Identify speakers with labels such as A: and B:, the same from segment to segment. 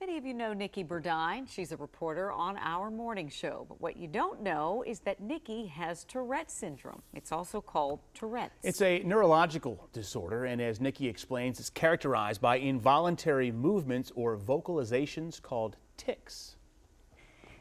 A: Many of you know Nikki Burdine. She's a reporter on our morning show. But what you don't know is that Nikki has Tourette's syndrome. It's also called tourettes.
B: It's a neurological disorder, and as Nikki explains, it's characterized by involuntary movements or vocalizations called tics.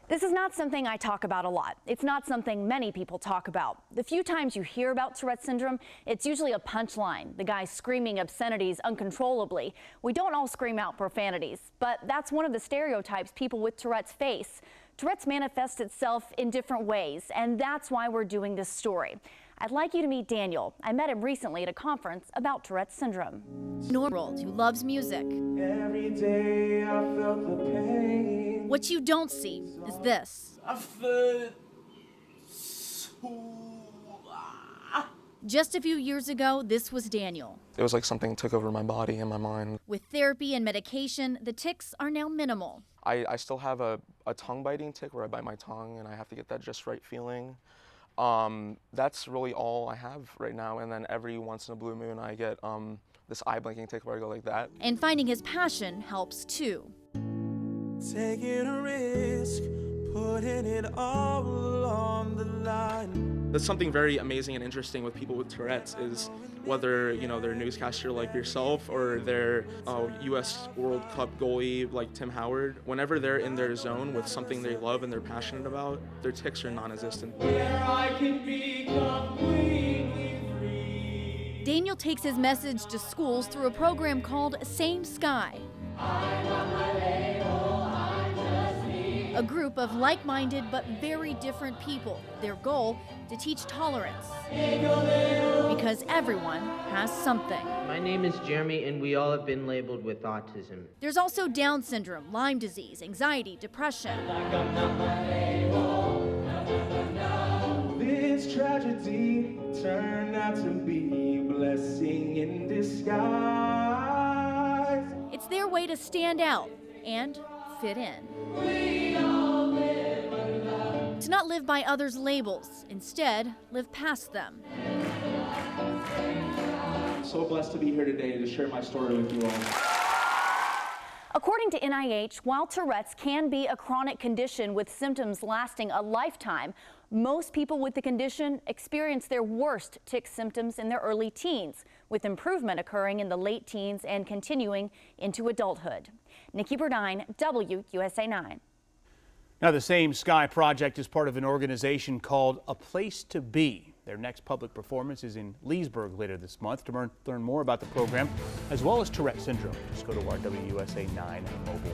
C: This is not something I talk about a lot. It's not something many people talk about. The few times you hear about Tourette's syndrome, it's usually a punchline, the guy screaming obscenities uncontrollably. We don't all scream out profanities, but that's one of the stereotypes people with Tourette's face. Tourette's manifests itself in different ways, and that's why we're doing this story. I'd like you to meet Daniel. I met him recently at a conference about Tourette's syndrome.
D: Normal who loves music.
E: Every day I felt the pain.
D: What you don't see is this.
E: I felt
D: Just a few years ago, this was Daniel.
F: It was like something took over my body and my mind.
D: With therapy and medication, the tics are now minimal.
F: I still have a tongue biting tic where I bite my tongue and I have to get that just right feeling. That's really all I have right now, and then every once in a blue moon I get this eye blinking tic where I go like that.
D: And finding his passion helps too.
E: taking a risk, putting it all on the line.
F: That's something very amazing and interesting with people with Tourette's is whether, you know, they're a newscaster like yourself or they're a U.S. World Cup goalie like Tim Howard. Whenever they're in their zone with something they love and they're passionate about, their tics are non-existent.
E: Where I can be completely free.
D: Daniel takes his message to schools through a program called Same Sky. A group of like-minded but very different people. Their goal, to teach tolerance. Because everyone has something.
G: My name is Jeremy, and we all have been labeled with autism.
D: There's also Down syndrome, Lyme disease, anxiety, depression.
E: This tragedy turned out to be a blessing in disguise.
D: It's their way to stand out and fit in. To not live by others' labels, instead live past them.
E: I'm so blessed to be here today to share my story with you all.
C: According to NIH, while Tourette's can be a chronic condition with symptoms lasting a lifetime, most people with the condition experience their worst tic symptoms in their early teens, with improvement occurring in the late teens and continuing into adulthood. Nikki Burdine, WUSA 9.
B: Now, the Same Sky Project is part of an organization called A Place to Be. Their next public performance is in Leesburg later this month. To learn more about the program, as well as Tourette's syndrome, just go to our WUSA 9 mobile